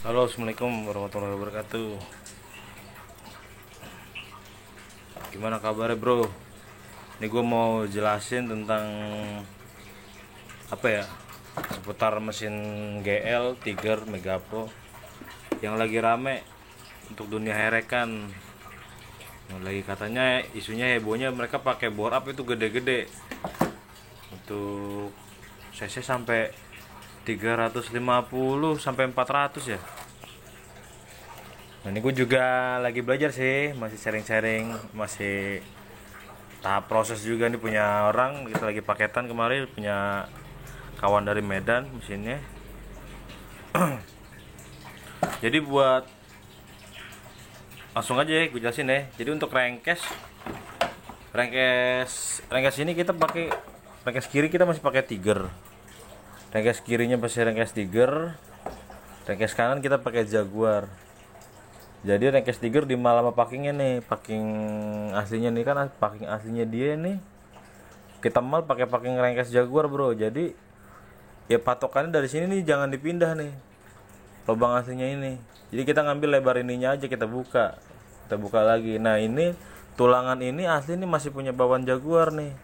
Halo, assalamualaikum warahmatullahi wabarakatuh. Gimana kabarnya bro? Ini gue mau jelasin tentang apa ya, seputar mesin GL Tiger Megapo yang lagi rame untuk dunia herekan. Yang lagi katanya isunya hebohnya mereka pakai bore up itu gede-gede untuk cc sampai 350 sampai 400 ya. Nah, ini gue juga lagi belajar sih, masih sharing-sharing, masih tahap proses juga nih. Punya orang kita lagi paketan kemarin, punya kawan dari Medan mesinnya. Jadi buat langsung aja ya gue jelasin ya. Jadi untuk rengkes ini kita pakai rengkes kiri, kita masih pakai Tiger. Rengkes kirinya masih rengkes Tiger. Rengkes kanan kita pakai Jaguar. Jadi rengkes Tiger di malam packingnya nih, packing aslinya nih kan, packing aslinya dia nih kita mal pakai packing rengkes Jaguar bro. Jadi ya patokannya dari sini nih, jangan dipindah nih lubang aslinya ini. Jadi kita ngambil lebar ininya aja, kita buka lagi. Nah ini tulangan ini asli nih masih punya bawaan Jaguar nih.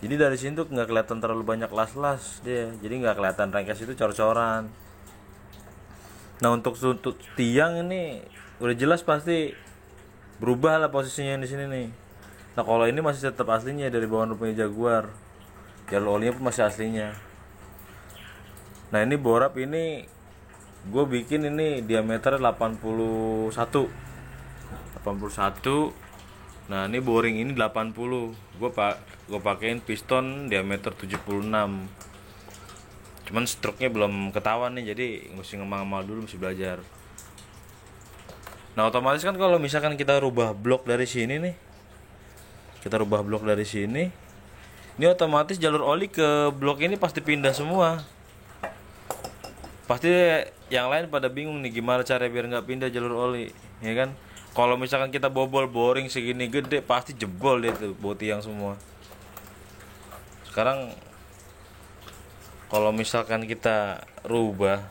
Jadi dari sini tuh nggak kelihatan terlalu banyak las-las dia, jadi nggak kelihatan rengkes itu cor-coran. Nah untuk tiang ini udah jelas pasti berubah lah posisinya di sini nih. Nah kalau ini masih tetap aslinya dari bawaan rupanya Jaguar, jalur olinya pun masih aslinya. Nah ini borap ini gue bikin ini diameter 81. Nah ini boring ini 80. Gue pakein piston diameter 76. Cuman stroke-nya belum ketahuan nih, jadi mesti ngemal-ngemal dulu, mesti belajar. Nah otomatis kan kalau misalkan kita rubah blok dari sini nih, ini otomatis jalur oli ke blok ini pasti pindah semua. Pasti yang lain pada bingung nih gimana cara biar nggak pindah jalur oli, ya kan? Kalau misalkan kita bobol boring segini gede, pasti jebol dia tuh baut tiang semua. Sekarang kalau misalkan kita rubah,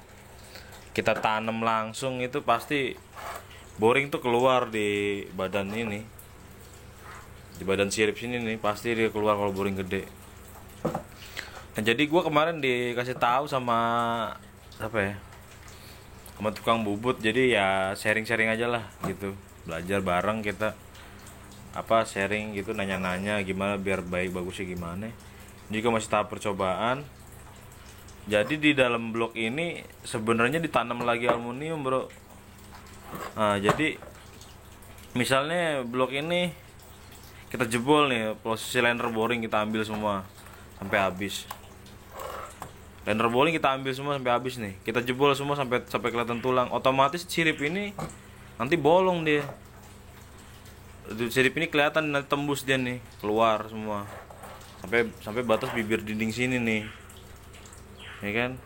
kita tanam langsung, itu pasti boring tuh keluar di badan ini, di badan sirip sini nih, pasti dia keluar kalau boring gede. Nah jadi gue kemarin dikasih tahu sama apa ya, sama tukang bubut. Jadi ya sharing-sharing aja lah gitu, belajar bareng kita, apa sharing gitu, nanya-nanya gimana biar baik bagusnya gimana. Jika masih tahap percobaan. Jadi di dalam blok ini sebenarnya ditanam lagi aluminium bro. Nah jadi misalnya blok ini kita jebol nih, posisi liner boring kita ambil semua sampai habis. Liner boring kita ambil semua sampai habis nih, kita jebol semua sampai kelihatan tulang. Otomatis sirip ini nanti bolong dia. Sirip ini kelihatan, nanti tembus dia nih, keluar semua sampai batas bibir dinding sini nih, ya kan?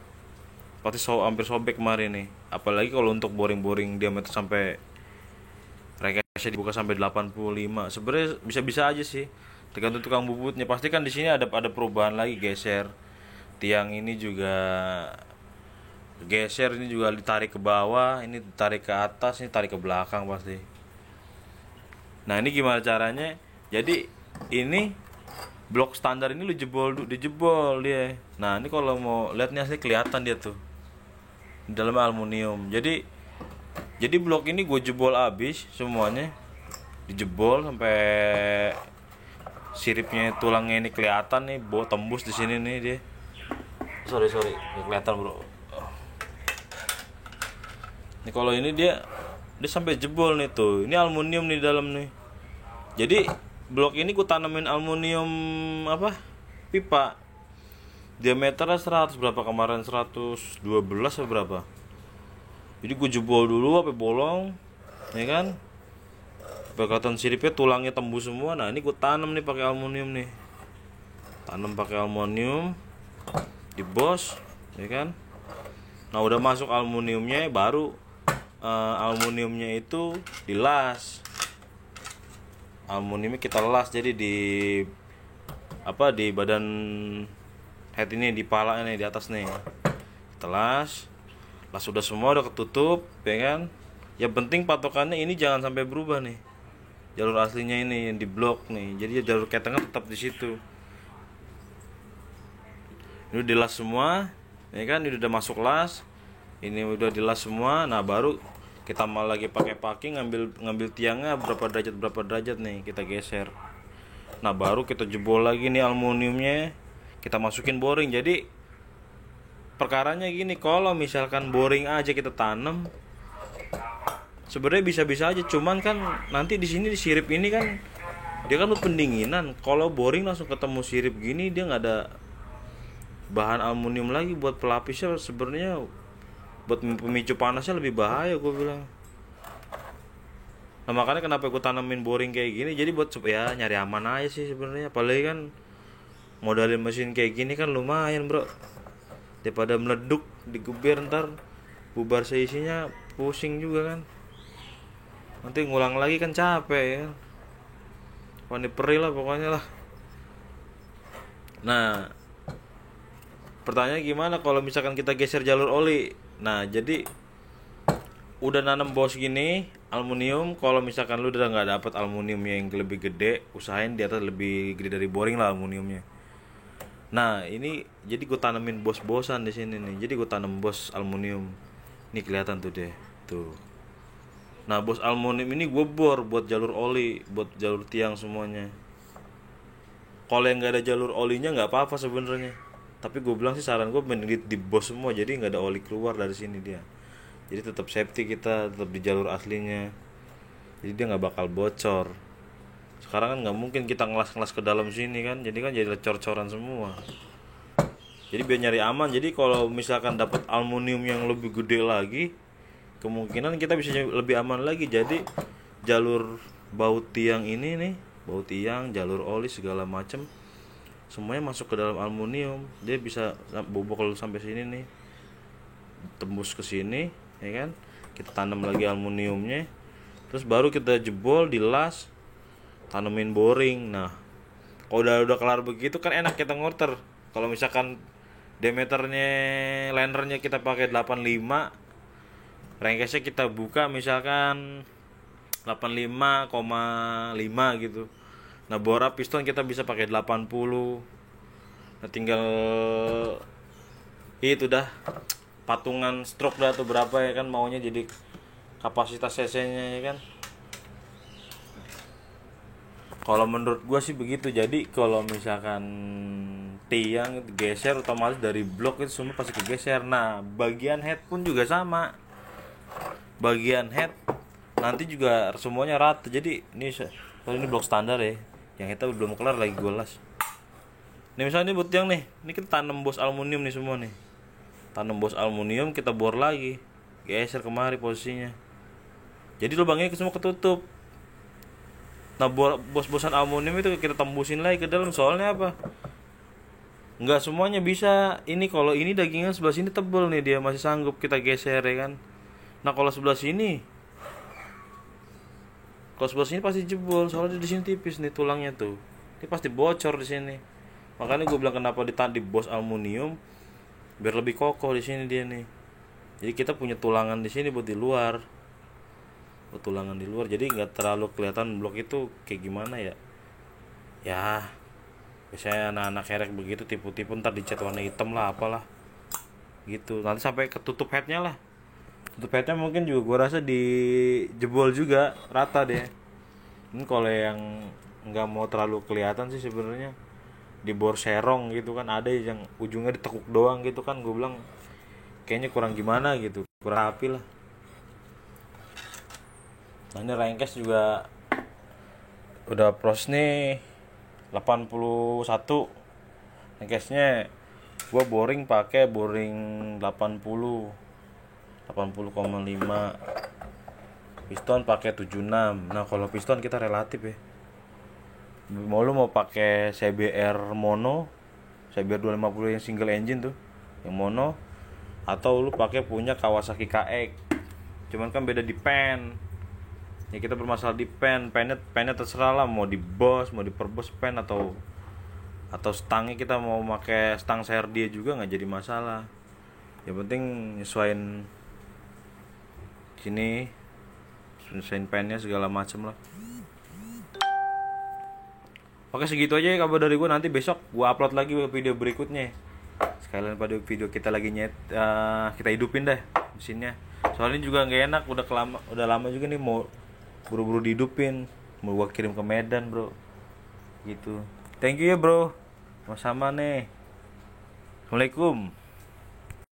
Pasti hampir sobek kemarin nih. Apalagi kalau untuk boring-boring diameter sampai rekesnya dibuka sampai 85. Sebenarnya bisa-bisa aja sih, tergantung tukang bubutnya. Pasti kan di sini ada perubahan lagi, geser tiang ini juga geser, ini juga ditarik ke bawah, ini ditarik ke atas, ini tarik ke belakang pasti. Nah ini gimana caranya? Jadi ini blok standar ini lu dijebol dia. Nah ini kalau mau lihat nih asli kelihatan dia tuh di dalamnya aluminium. Jadi blok ini gue jebol abis semuanya, dijebol sampai siripnya, tulangnya ini kelihatan nih, tembus di sini nih dia. Sorry nggak kelihatan bro. Ini kalau ini dia sampai jebol nih tuh. Ini aluminium nih dalam nih. Jadi blok ini gue tanamin aluminium apa? Pipa. Diameternya 100 berapa kemarin? 112 atau berapa? Jadi gue jebol dulu sampai bolong, ya kan? Kelihatan siripnya, tulangnya tembus semua. Nah, ini gue tanam nih pakai aluminium nih. Tanam pakai aluminium di bos, ya kan? Nah, udah masuk aluminiumnya, baru aluminiumnya itu dilas. Aluminiumnya kita las, jadi di badan head ini, di pala ini, di atas nih kita las. Las udah semua udah ketutup ya kan. Yang penting patokannya ini jangan sampai berubah nih, jalur aslinya ini yang di blok nih, jadi jalur ketengan tetap di situ. Ini udah dilas semua ya kan, ini udah masuk las, ini udah dilas semua. Nah baru kita mau lagi pakai packing, ngambil tiangnya berapa derajat nih kita geser. Nah baru kita jebol lagi nih aluminiumnya, kita masukin boring. Jadi perkaranya gini, kalau misalkan boring aja kita tanam sebenarnya bisa-bisa aja, cuman kan nanti di sini di sirip ini kan dia kan pendinginan. Kalau boring langsung ketemu sirip gini, dia nggak ada bahan aluminium lagi buat pelapisnya, sebenarnya buat pemicu panasnya lebih bahaya gue bilang. Nah makanya kenapa gue tanamin boring kayak gini, jadi buat ya nyari aman aja sih sebenarnya. Apalagi kan modalin mesin kayak gini kan lumayan bro, daripada meleduk digeber ntar bubar seisinya, pusing juga kan, nanti ngulang lagi kan capek ya. Pokoknya perih lah pokoknya lah. Nah pertanyaan gimana kalau misalkan kita geser jalur oli. Nah jadi udah nanam bos gini aluminium, kalau misalkan lu udah nggak dapet aluminium yang lebih gede, usahain di atas lebih gede dari boring lah aluminiumnya. Nah ini jadi gue tanemin bos-bosan di sini nih, jadi gue tanam bos aluminium. Ini kelihatan tuh deh tuh. Nah bos aluminium ini gue bor buat jalur oli, buat jalur tiang semuanya. Kalau yang nggak ada jalur olinya nggak apa-apa sebenarnya, tapi gue bilang sih saran gue mending di bos semua, jadi nggak ada oli keluar dari sini dia. Jadi tetap safety, kita tetap di jalur aslinya, jadi dia nggak bakal bocor. Sekarang kan nggak mungkin kita ngelas ke dalam sini kan, jadi kan jadi cor-coran semua. Jadi biar nyari aman, jadi kalau misalkan dapat aluminium yang lebih gede lagi, kemungkinan kita bisa lebih aman lagi. Jadi jalur baut tiang ini nih, baut tiang, jalur oli segala macem semuanya masuk ke dalam aluminium. Dia bisa bobok kalau sampai sini nih, tembus ke sini ya kan. Kita tanam lagi aluminiumnya, terus baru kita jebol, dilas, tanemin boring. Nah kalau udah kelar begitu kan enak kita ngorter. Kalau misalkan diameternya linernya kita pakai 85, rengkesnya kita buka misalkan 85,5 gitu. Nah bora piston kita bisa pakai 80. Nah tinggal itu dah patungan stroke dah atau berapa ya kan maunya, jadi kapasitas cc-nya ya kan. Kalau menurut gue sih begitu. Jadi kalau misalkan tiang geser otomatis dari blok itu semua pasti kegeser. Nah bagian head pun juga sama, bagian head nanti juga semuanya rata. Jadi ini blok standar ya, yang kita belum kelar lagi gue las. Nih misalnya ini buat tiang nih, ini kita tanam bos aluminium nih semua nih, tanam bos aluminium, kita bor lagi, geser kemari posisinya, jadi lubangnya semua ketutup. Nah bos-bosan aluminium itu kita tembusin lagi ke dalam, soalnya apa? Nggak semuanya bisa. Ini kalau ini dagingnya sebelah sini tebel nih, dia masih sanggup kita geser ya kan. Nah kalau sebelah sini pasti jebol, soalnya di sini tipis nih tulangnya tuh, ini pasti bocor di sini. Makanya gue bilang kenapa di bos aluminium, biar lebih kokoh di sini dia nih. Jadi kita punya tulangan di sini buat di luar, tulangan di luar, jadi nggak terlalu kelihatan blok itu kayak gimana ya. Ya biasanya anak-anak kerek begitu tipu-tipu, ntar dicat warna hitam lah apalah gitu, nanti sampai ketutup headnya lah. Tutup headnya mungkin juga gue rasa dijebol juga rata deh. Ini kalau yang nggak mau terlalu kelihatan sih sebenarnya dibor serong gitu kan, ada yang ujungnya ditekuk doang gitu kan, gue bilang kayaknya kurang gimana gitu, kurang rapi lah. Nah ini rengkes juga udah pros nih 81. Rengkesnya gua boring pakai boring 80,5. Piston pakai 76. Nah kalau piston kita relatif ya, mau lu mau pakai CBR mono, CBR 250 yang single engine tuh yang mono, atau lu pakai punya Kawasaki KX, cuman kan beda di pen. Ya kita bermasalah di pennya terserah lah, mau di bos, mau di perbos pen, atau stangnya kita mau pakai stang CRD juga nggak jadi masalah. Yang penting nyesuaiin Sini sunshine pan-nya segala macem lah. Oke, segitu aja ya kabar dari gue. Nanti besok gue upload lagi video berikutnya. Sekalian pada video kita lagi kita hidupin deh mesinnya. Soalnya juga nggak enak, udah lama juga nih mau buru-buru dihidupin, mau gue kirim ke Medan bro. Gitu. Thank you ya bro. Sama-sama nih. Assalamualaikum.